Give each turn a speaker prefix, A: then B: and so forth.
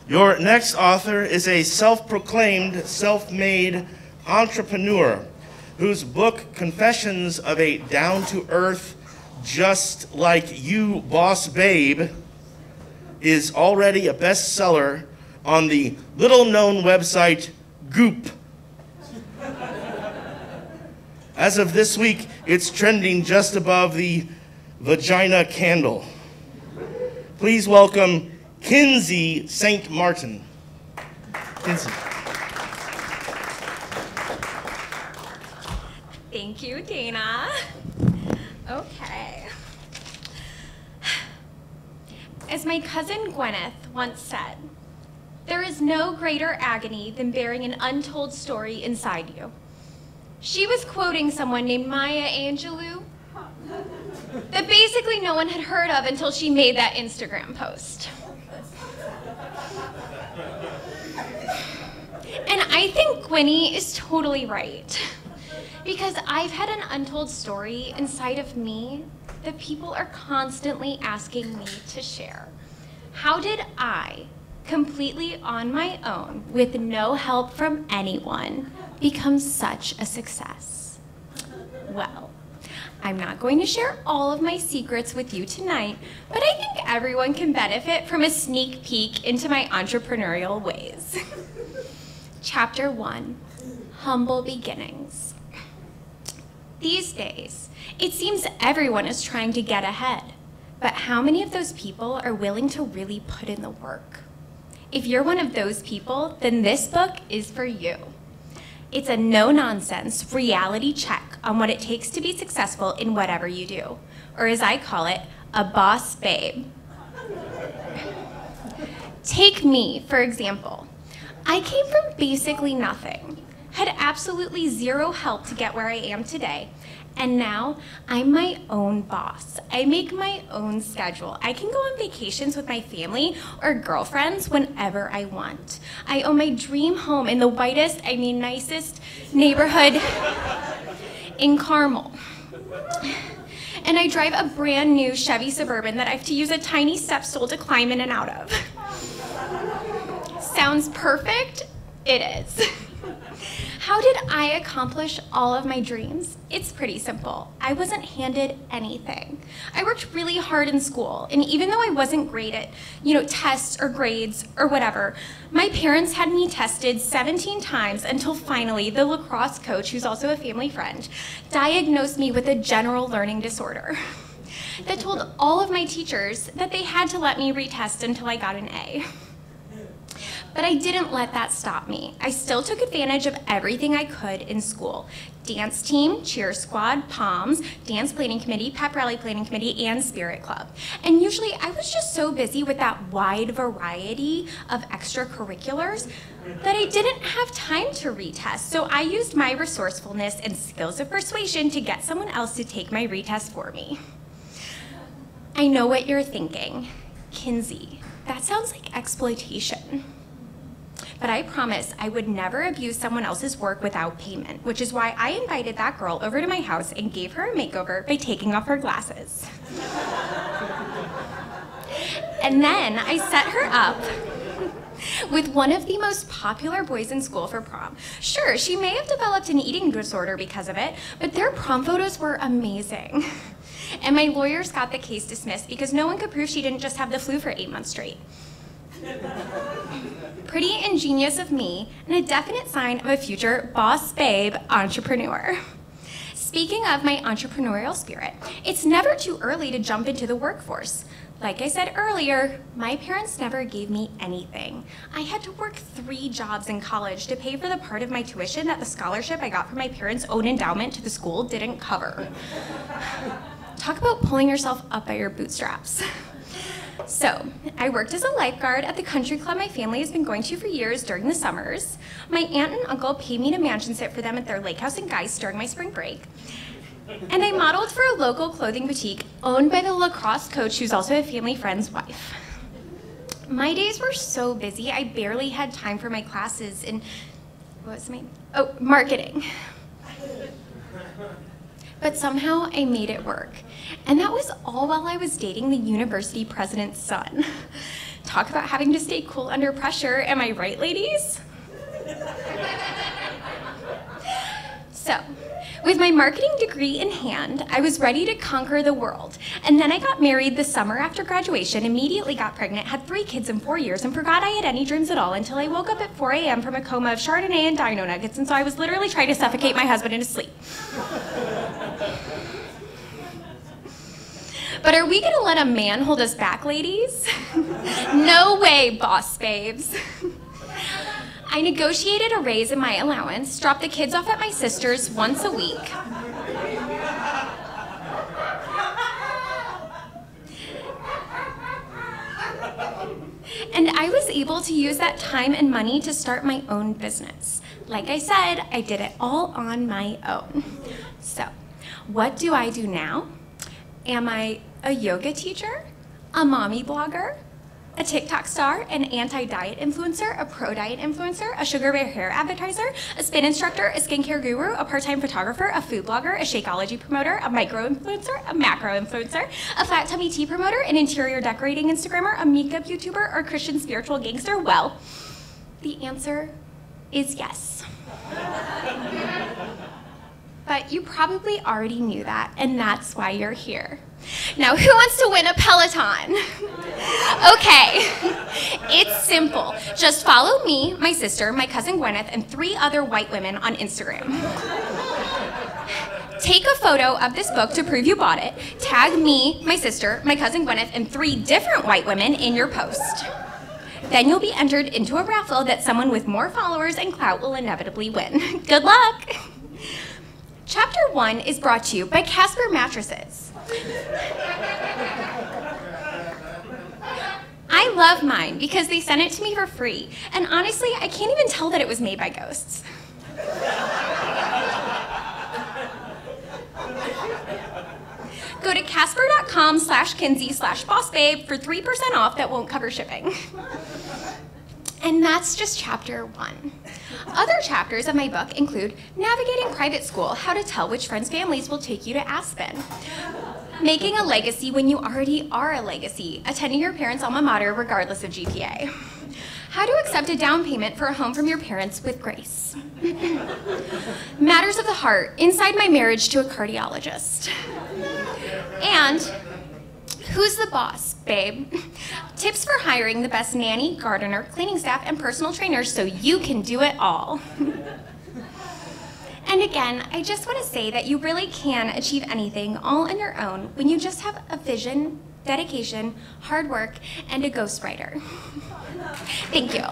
A: Your next author is a self-proclaimed, self-made entrepreneur whose book, Confessions of a Down-to-Earth, Just Like You Boss Babe, is already a bestseller on the little-known website Goop. As of this week, it's trending just above the vagina candle. Please welcome Kinsey St. Martin. Kinsey.
B: Thank you, Dana. Okay. As my cousin Gwyneth once said, there is no greater agony than bearing an untold story inside you. She was quoting someone named Maya Angelou that basically no one had heard of until she made that Instagram post. And I think Gwynny is totally right, because I've had an untold story inside of me that people are constantly asking me to share. How did I, completely on my own, with no help from anyone, become such a success? Well, I'm not going to share all of my secrets with you tonight, but I think everyone can benefit from a sneak peek into my entrepreneurial ways. Chapter 1, Humble Beginnings. These days, it seems everyone is trying to get ahead, but how many of those people are willing to really put in the work? If you're one of those people, then this book is for you. It's a no-nonsense reality check on what it takes to be successful in whatever you do, or as I call it, a boss babe. Take me, for example. I came from basically nothing, had absolutely zero help to get where I am today, and now I'm my own boss. I make my own schedule. I can go on vacations with my family or girlfriends whenever I want. I own my dream home in the whitest, nicest neighborhood in Carmel. And I drive a brand new Chevy Suburban that I have to use a tiny step stool to climb in and out of. Sounds perfect? It is. How did I accomplish all of my dreams? It's pretty simple. I wasn't handed anything. I worked really hard in school, and even though I wasn't great at, tests or grades or whatever, my parents had me tested 17 times until finally the lacrosse coach, who's also a family friend, diagnosed me with a general learning disorder that told all of my teachers that they had to let me retest until I got an A. But I didn't let that stop me. I still took advantage of everything I could in school. Dance team, cheer squad, POMs, dance planning committee, pep rally planning committee, and spirit club. And usually I was just so busy with that wide variety of extracurriculars that I didn't have time to retest. So I used my resourcefulness and skills of persuasion to get someone else to take my retest for me. I know what you're thinking. Kinsey, that sounds like exploitation. But I promise I would never abuse someone else's work without payment, which is why I invited that girl over to my house and gave her a makeover by taking off her glasses. And then I set her up with one of the most popular boys in school for prom. Sure, she may have developed an eating disorder because of it, but their prom photos were amazing. And my lawyers got the case dismissed because no one could prove she didn't just have the flu for 8 months straight. Pretty ingenious of me, and a definite sign of a future boss babe entrepreneur. Speaking of my entrepreneurial spirit, it's never too early to jump into the workforce. Like I said earlier, my parents never gave me anything. I had to work 3 jobs in college to pay for the part of my tuition that the scholarship I got from my parents' own endowment to the school didn't cover. Talk about pulling yourself up by your bootstraps. So, I worked as a lifeguard at the country club my family has been going to for years during the summers. My aunt and uncle paid me to mansion sit for them at their lake house in Geist during my spring break. And I modeled for a local clothing boutique owned by the lacrosse coach who's also a family friend's wife. My days were so busy, I barely had time for my classes in, marketing. But somehow I made it work. And that was all while I was dating the university president's son. Talk about having to stay cool under pressure, am I right, ladies? So, with my marketing degree in hand, I was ready to conquer the world. And then I got married the summer after graduation, immediately got pregnant, had 3 kids in 4 years, and forgot I had any dreams at all until I woke up at 4 a.m. from a coma of Chardonnay and Dino Nuggets, and so I was literally trying to suffocate my husband into sleep. But are we gonna let a man hold us back, ladies? No way, boss babes. I negotiated a raise in my allowance, dropped the kids off at my sister's once a week. And I was able to use that time and money to start my own business. Like I said, I did it all on my own. So, what do I do now? Am I a yoga teacher, a mommy blogger, a TikTok star, an anti-diet influencer, a pro-diet influencer, a Sugar Bear hair advertiser, a spin instructor, a skincare guru, a part-time photographer, a food blogger, a Shakeology promoter, a micro-influencer, a macro-influencer, a flat tummy tea promoter, an interior decorating Instagrammer, a makeup YouTuber, or a Christian spiritual gangster? Well, the answer is yes. But you probably already knew that, and that's why you're here. Now, who wants to win a Peloton? Okay, it's simple. Just follow me, my sister, my cousin Gwyneth, and 3 other white women on Instagram. Take a photo of this book to prove you bought it, tag me, my sister, my cousin Gwyneth, and 3 different white women in your post. Then you'll be entered into a raffle that someone with more followers and clout will inevitably win. Good luck! Chapter 1 is brought to you by Casper Mattresses. I love mine because they sent it to me for free, and honestly, I can't even tell that it was made by ghosts. Go to casper.com/Kinsey/bossbabe for 3% off that won't cover shipping. And that's just chapter 1. Other chapters of my book include navigating private school, how to tell which friends' families will take you to Aspen, making a legacy when you already are a legacy, attending your parents' alma mater regardless of GPA, how to accept a down payment for a home from your parents with grace, matters of the heart, inside my marriage to a cardiologist, and who's the boss, babe? Tips for hiring the best nanny, gardener, cleaning staff, and personal trainers so you can do it all. And again, I just want to say that you really can achieve anything all on your own when you just have a vision, dedication, hard work, and a ghostwriter. Thank you.